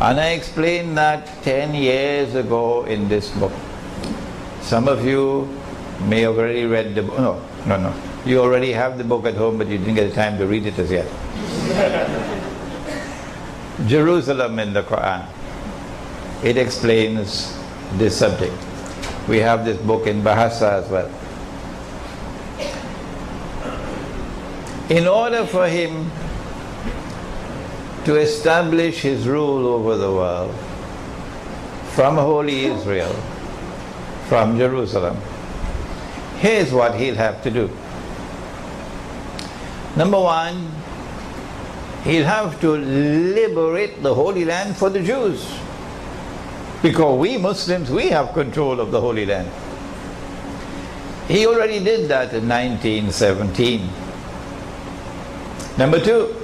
And I explained that 10 years ago in this book. Some of you may have already read the book. No. You already have the book at home, but you didn't get the time to read it as yet. Jerusalem in the Quran. It explains this subject. We have this book in Bahasa as well. In order for him to establish his rule over the world from holy Israel, from Jerusalem, here's what he'll have to do. Number one, he'll have to liberate the Holy Land for the Jews. Because we Muslims, we have control of the Holy Land. He already did that in 1917. Number two,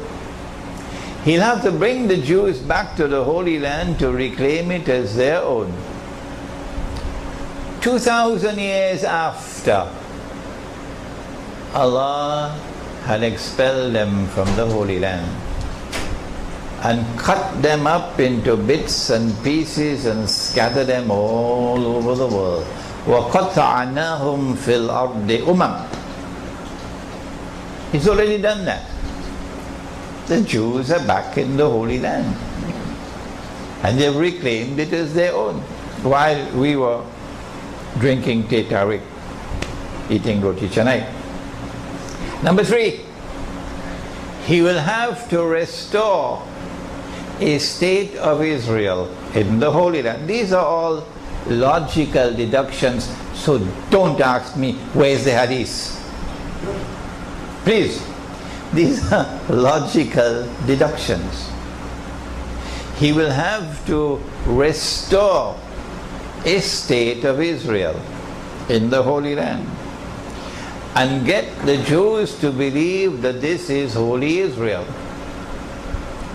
he'll have to bring the Jews back to the Holy Land to reclaim it as their own. 2,000 years after Allah had expelled them from the Holy Land and cut them up into bits and pieces and scattered them all over the world. وَقَطَعْنَاهُمْ فِي الْأَرْضِ أُمَمٍ. He's already done that. The Jews are back in the Holy Land and they've reclaimed it as their own, while we were drinking Teh Tarik, eating roti canai. Number three, he will have to restore a state of Israel in the Holy Land. These are all logical deductions, so don't ask me where's the hadith. Please, these are logical deductions. He will have to restore a state of Israel in the Holy Land and get the Jews to believe that this is holy Israel,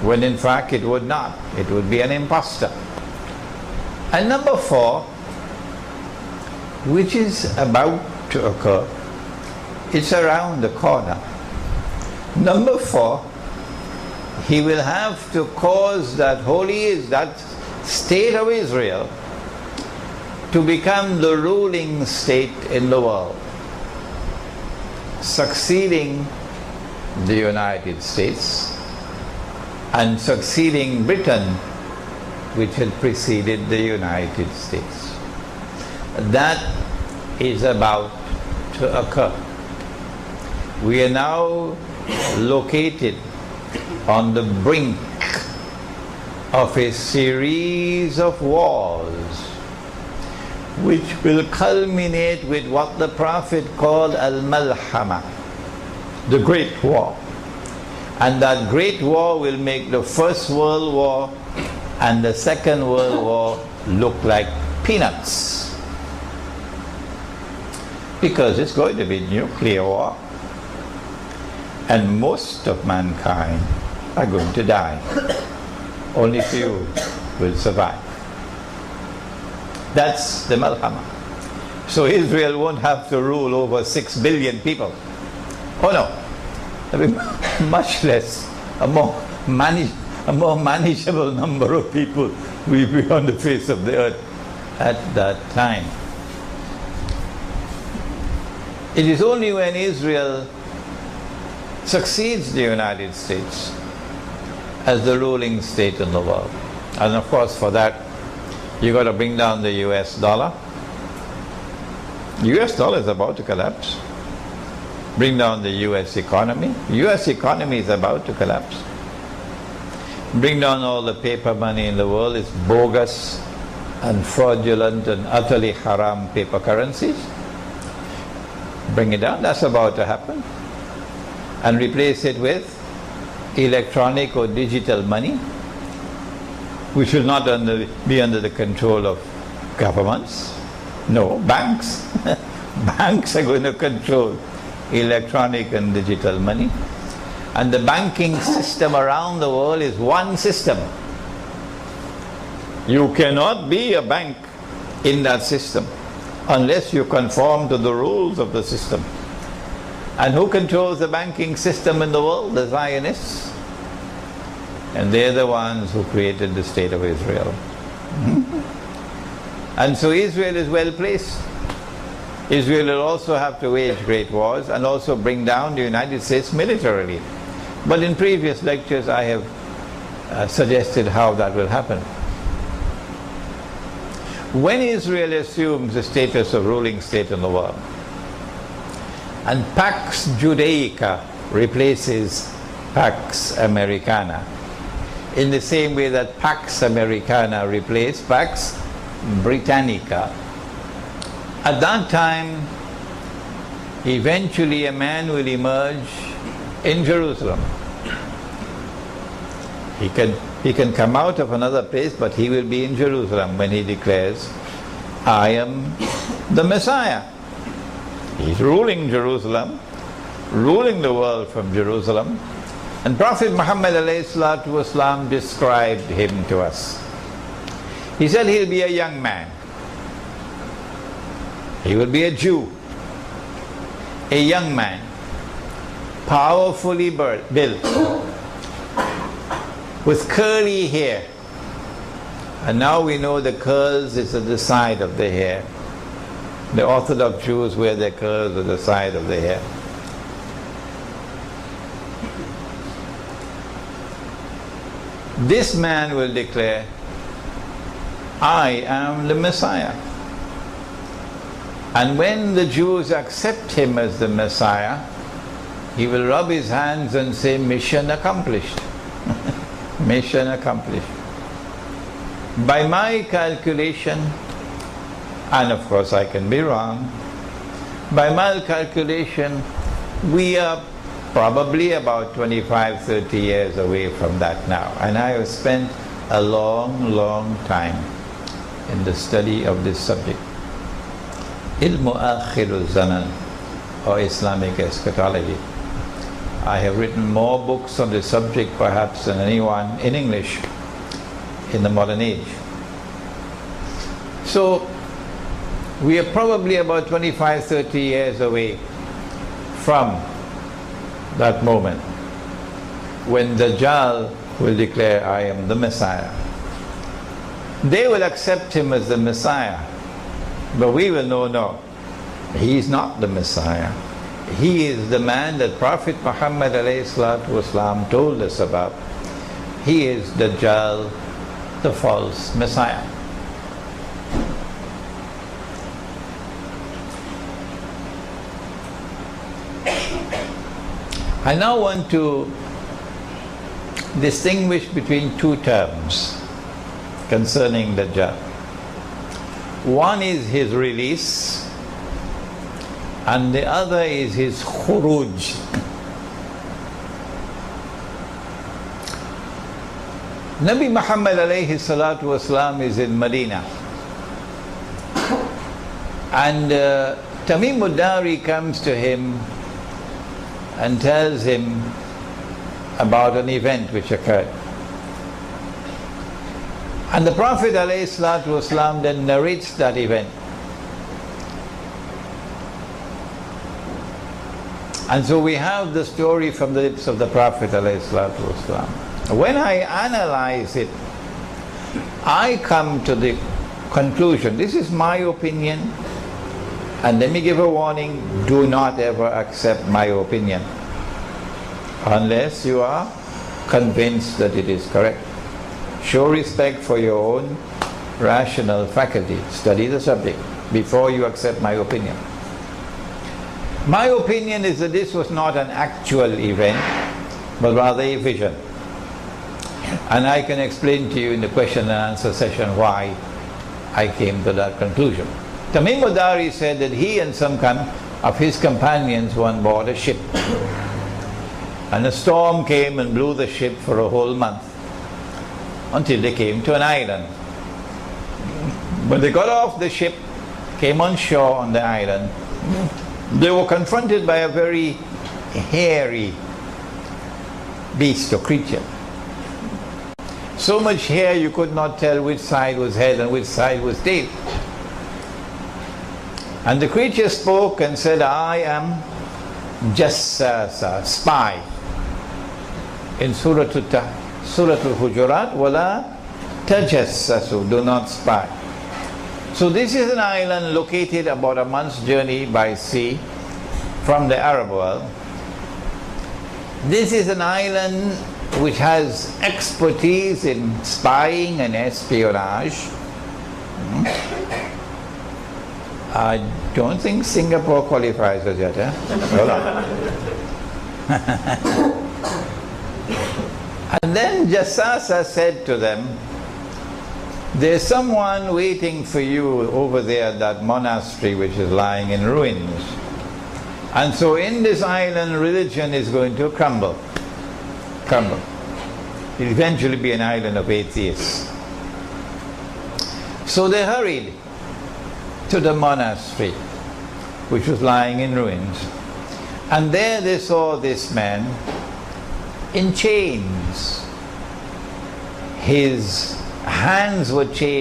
when in fact it would not. It would be an impostor. And number four, which is about to occur, it's around the corner. Number four, he will have to cause that that state of Israel to become the ruling state in the world, succeeding the United States and succeeding Britain, which had preceded the United States. That is about to occur. We are now located on the brink of a series of wars which will culminate with what the Prophet called Al-Malhama, the Great War. And that Great War will make the First World War and the Second World War look like peanuts. Because it's going to be nuclear war. And most of mankind are going to die. Only few will survive. That's the Malhama. So Israel won't have to rule over 6 billion people. Oh no. There'll be much less. A more manageable number of people will be on the face of the earth at that time. It is only when Israel succeeds the United States as the ruling state in the world. And of course for that you got to bring down the US dollar. US dollar is about to collapse. Bring down the US economy. US economy is about to collapse. Bring down all the paper money in the world. It's bogus and fraudulent and utterly haram paper currencies. Bring it down. That's about to happen. And replace it with electronic or digital money, which will not be under the control of governments. No, banks. Banks are going to control electronic and digital money. And the banking system around the world is one system. You cannot be a bank in that system unless you conform to the rules of the system. And who controls the banking system in the world? The Zionists. And they're the ones who created the state of Israel. And so Israel is well placed. Israel will also have to wage great wars and also bring down the United States militarily. But in previous lectures I have suggested how that will happen. When Israel assumes the status of ruling state in the world, and Pax Judaica replaces Pax Americana, in the same way that Pax Americana replaced Pax Britannica. At that time, eventually a man will emerge in Jerusalem. He can come out of another place, but he will be in Jerusalem when he declares, I am the Messiah. He's ruling Jerusalem, ruling the world from Jerusalem. And Prophet Muhammad ﷺ described him to us. He said he'll be a young man. He will be a Jew, a young man, powerfully built, with curly hair. And now we know the curls is at the side of the hair. The Orthodox Jews wear their curls at the side of the hair. This man will declare, I am the Messiah. And when the Jews accept him as the Messiah, he will rub his hands and say, mission accomplished. Mission accomplished. By my calculation, and of course I can be wrong, by my calculation, we are probably about 25-30 years away from that now. And I have spent a long time in the study of this subject. Ilmu Akhirul Zaman, or Islamic eschatology. I have written more books on this subject perhaps than anyone in English in the modern age. So we are probably about 25-30 years away from that moment when Dajjal will declare, I am the Messiah. They will accept him as the Messiah, but we will know, no, he is not the Messiah. He is the man that Prophet Muhammad ﷺ told us about. He is Dajjal, the false Messiah. I now want to distinguish between two terms concerning Dajjal. One is his release, and the other is his khuruj. Nabi Muhammad ﷺ is in Medina, and Tamim ad-Dari comes to him and tells him about an event which occurred. And the Prophet ﷺ then narrates that event. And so we have the story from the lips of the Prophet ﷺ. When I analyze it, I come to the conclusion, this is my opinion, and let me give a warning, do not ever accept my opinion unless you are convinced that it is correct. Show respect for your own rational faculty. Study the subject before you accept my opinion. My opinion is that this was not an actual event, but rather a vision. And I can explain to you in the question and answer session why I came to that conclusion. Tamim ad-Dari said that he and some of his companions were on board a ship. And a storm came and blew the ship for a whole month until they came to an island. When they got off the ship, came on shore on the island, they were confronted by a very hairy beast or creature. So much hair you could not tell which side was head and which side was tail. And the creature spoke and said, I am just a spy. In Surah Surah Al-Hujurat, wala tajassasu, do not spy. So this is an island located about a month's journey by sea from the Arab world. This is an island which has expertise in spying and espionage. I don't think Singapore qualifies as yet. Hold on. And then Jassasa said to them, there's someone waiting for you over there at that monastery which is lying in ruins. And so in this island, religion is going to crumble. Crumble. It'll eventually be an island of atheists. So they hurried to the monastery, which was lying in ruins. And there they saw this man in chains. His hands were chained.